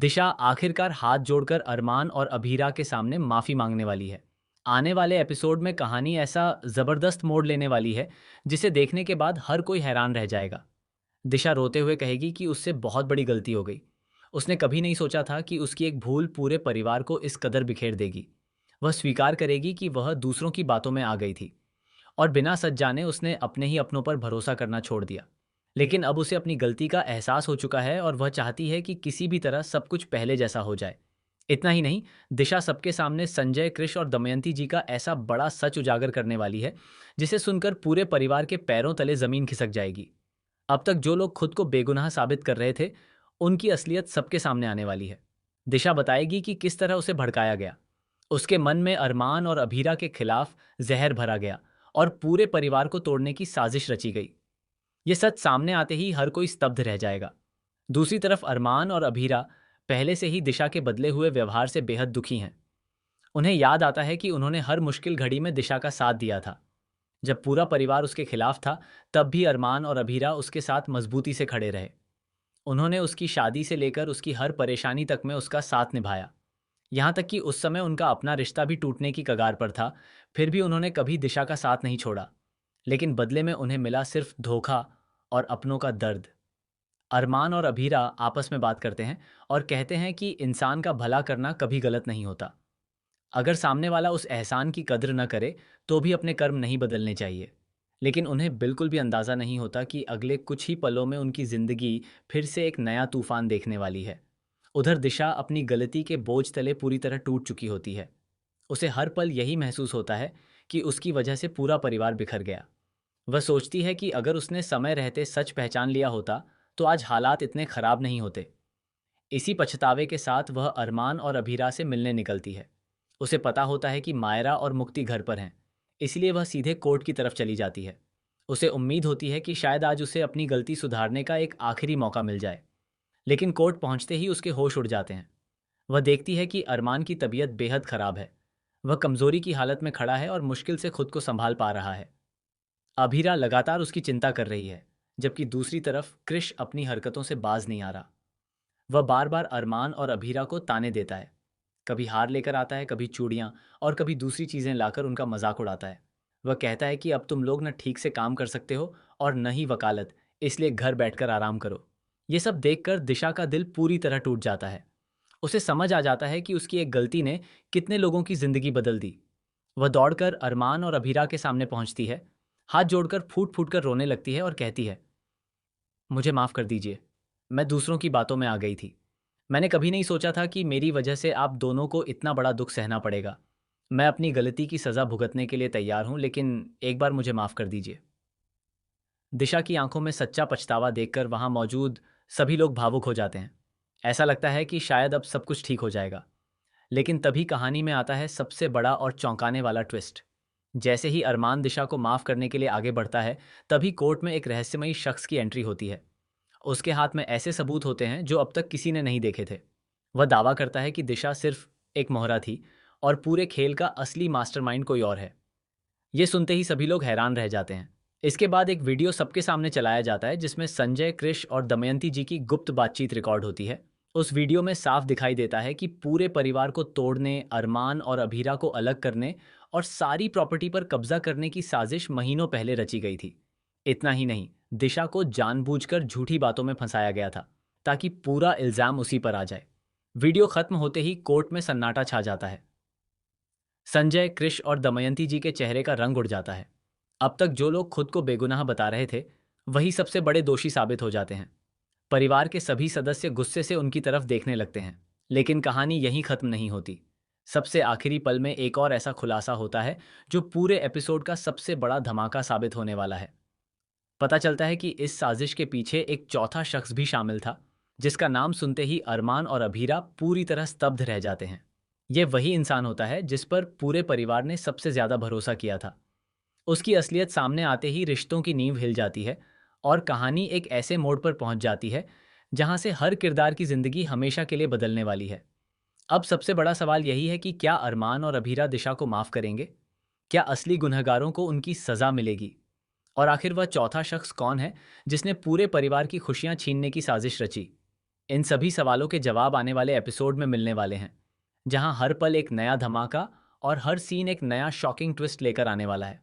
दिशा आखिरकार हाथ जोड़कर अरमान और अभीरा के सामने माफी मांगने वाली है। आने वाले एपिसोड में कहानी ऐसा जबरदस्त मोड़ लेने वाली है जिसे देखने के बाद हर कोई हैरान रह जाएगा। दिशा रोते हुए कहेगी कि उससे बहुत बड़ी गलती हो गई। उसने कभी नहीं सोचा था कि उसकी एक भूल पूरे परिवार को इस कदर बिखेर देगी। वह स्वीकार करेगी कि वह दूसरों की बातों में आ गई थी और बिना सच जाने उसने अपने ही अपनों पर भरोसा करना छोड़ दिया। लेकिन अब उसे अपनी गलती का एहसास हो चुका है और वह चाहती है कि किसी भी तरह सब कुछ पहले जैसा हो जाए। इतना ही नहीं, दिशा सबके सामने संजय, कृष और दमयंती जी का ऐसा बड़ा सच उजागर करने वाली है जिसे सुनकर पूरे परिवार के पैरों तले जमीन खिसक जाएगी। अब तक जो लोग खुद को बेगुनाह साबित कर रहे थे, उनकी असलियत सबके सामने आने वाली है। दिशा बताएगी कि किस तरह उसे भड़काया गया, उसके मन में अरमान और अभीरा के खिलाफ जहर भरा गया और पूरे परिवार को तोड़ने की साजिश रची गई। ये सच सामने आते ही हर कोई स्तब्ध रह जाएगा। दूसरी तरफ अरमान और अभीरा पहले से ही दिशा के बदले हुए व्यवहार से बेहद दुखी हैं। उन्हें याद आता है कि उन्होंने हर मुश्किल घड़ी में दिशा का साथ दिया था। जब पूरा परिवार उसके खिलाफ था, तब भी अरमान और अभीरा उसके साथ मजबूती से खड़े रहे। उन्होंने उसकी शादी से लेकर उसकी हर परेशानी तक में उसका साथ निभाया। यहाँ तक कि उस समय उनका अपना रिश्ता भी टूटने की कगार पर था, फिर भी उन्होंने कभी दिशा का साथ नहीं छोड़ा। लेकिन बदले में उन्हें मिला सिर्फ धोखा और अपनों का दर्द। अरमान और अभीरा आपस में बात करते हैं और कहते हैं कि इंसान का भला करना कभी गलत नहीं होता। अगर सामने वाला उस एहसान की कद्र न करे तो भी अपने कर्म नहीं बदलने चाहिए। लेकिन उन्हें बिल्कुल भी अंदाज़ा नहीं होता कि अगले कुछ ही पलों में उनकी ज़िंदगी फिर से एक नया तूफान देखने वाली है। उधर दिशा अपनी गलती के बोझ तले पूरी तरह टूट चुकी होती है। उसे हर पल यही महसूस होता है कि उसकी वजह से पूरा परिवार बिखर गया। वह सोचती है कि अगर उसने समय रहते सच पहचान लिया होता तो आज हालात इतने खराब नहीं होते। इसी पछतावे के साथ वह अरमान और अभीरा से मिलने निकलती है। उसे पता होता है कि मायरा और मुक्ति घर पर हैं, इसलिए वह सीधे कोर्ट की तरफ चली जाती है। उसे उम्मीद होती है कि शायद आज उसे अपनी गलती सुधारने का एक आखिरी मौका मिल जाए। लेकिन कोर्ट पहुंचते ही उसके होश उड़ जाते हैं। वह देखती है कि अरमान की तबीयत बेहद खराब है। वह कमजोरी की हालत में खड़ा है और मुश्किल से खुद को संभाल पा रहा है। अभीरा लगातार उसकी चिंता कर रही है, जबकि दूसरी तरफ कृष अपनी हरकतों से बाज नहीं आ रहा। वह बार बार अरमान और अभीरा को ताने देता है। कभी हार लेकर आता है, कभी चूड़ियाँ और कभी दूसरी चीज़ें लाकर उनका मजाक उड़ाता है। वह कहता है कि अब तुम लोग न ठीक से काम कर सकते हो और न ही वकालत, इसलिए घर बैठकर आराम करो। ये सब देखकर दिशा का दिल पूरी तरह टूट जाता है। उसे समझ आ जाता है कि उसकी एक गलती ने कितने लोगों की जिंदगी बदल दी। वह दौड़कर अरमान और अभीरा के सामने पहुंचती है, हाथ जोड़कर फूट फूट कर रोने लगती है और कहती है, मुझे माफ़ कर दीजिए, मैं दूसरों की बातों में आ गई थी। मैंने कभी नहीं सोचा था कि मेरी वजह से आप दोनों को इतना बड़ा दुख सहना पड़ेगा। मैं अपनी गलती की सज़ा भुगतने के लिए तैयार हूँ, लेकिन एक बार मुझे माफ़ कर दीजिए। दिशा की आंखों में सच्चा पछतावा देखकर वहां मौजूद सभी लोग भावुक हो जाते हैं। ऐसा लगता है कि शायद अब सब कुछ ठीक हो जाएगा। लेकिन तभी कहानी में आता है सबसे बड़ा और चौंकाने वाला ट्विस्ट। जैसे ही अरमान दिशा को माफ़ करने के लिए आगे बढ़ता है, तभी कोर्ट में एक रहस्यमयी शख्स की एंट्री होती है। उसके हाथ में ऐसे सबूत होते हैं जो अब तक किसी ने नहीं देखे थे। वह दावा करता है कि दिशा सिर्फ एक मोहरा थी और पूरे खेल का असली मास्टरमाइंड कोई और है। ये सुनते ही सभी लोग हैरान रह जाते हैं। इसके बाद एक वीडियो सबके सामने चलाया जाता है जिसमें संजय, कृष और दमयंती जी की गुप्त बातचीत रिकॉर्ड होती है। उस वीडियो में साफ दिखाई देता है कि पूरे परिवार को तोड़ने, अरमान और अभीरा को अलग करने और सारी प्रॉपर्टी पर कब्जा करने की साजिश महीनों पहले रची गई थी। इतना ही नहीं, दिशा को जानबूझकर झूठी बातों में फंसाया गया था ताकि पूरा इल्जाम उसी पर आ जाए। वीडियो खत्म होते ही कोर्ट में सन्नाटा छा जाता है। संजय, कृष और दमयंती जी के चेहरे का रंग उड़ जाता है। अब तक जो लोग खुद को बेगुनाह बता रहे थे, वही सबसे बड़े दोषी साबित हो जाते हैं। परिवार के सभी सदस्य गुस्से से उनकी तरफ देखने लगते हैं। लेकिन कहानी यहीं खत्म नहीं होती। सबसे आखिरी पल में एक और ऐसा खुलासा होता है जो पूरे एपिसोड का सबसे बड़ा धमाका साबित होने वाला है। पता चलता है कि इस साजिश के पीछे एक चौथा शख्स भी शामिल था, जिसका नाम सुनते ही अरमान और अभीरा पूरी तरह स्तब्ध रह जाते हैं। यह वही इंसान होता है जिस पर पूरे परिवार ने सबसे ज्यादा भरोसा किया था। उसकी असलियत सामने आते ही रिश्तों की नींव हिल जाती है और कहानी एक ऐसे मोड़ पर पहुंच जाती है जहां से हर किरदार की जिंदगी हमेशा के लिए बदलने वाली है। अब सबसे बड़ा सवाल यही है कि क्या अरमान और अभीरा दिशा को माफ करेंगे? क्या असली गुनहगारों को उनकी सजा मिलेगी? और आखिर वह चौथा शख्स कौन है जिसने पूरे परिवार की खुशियां छीनने की साजिश रची? इन सभी सवालों के जवाब आने वाले एपिसोड में मिलने वाले हैं, जहां हर पल एक नया धमाका और हर सीन एक नया शॉकिंग ट्विस्ट लेकर आने वाला है।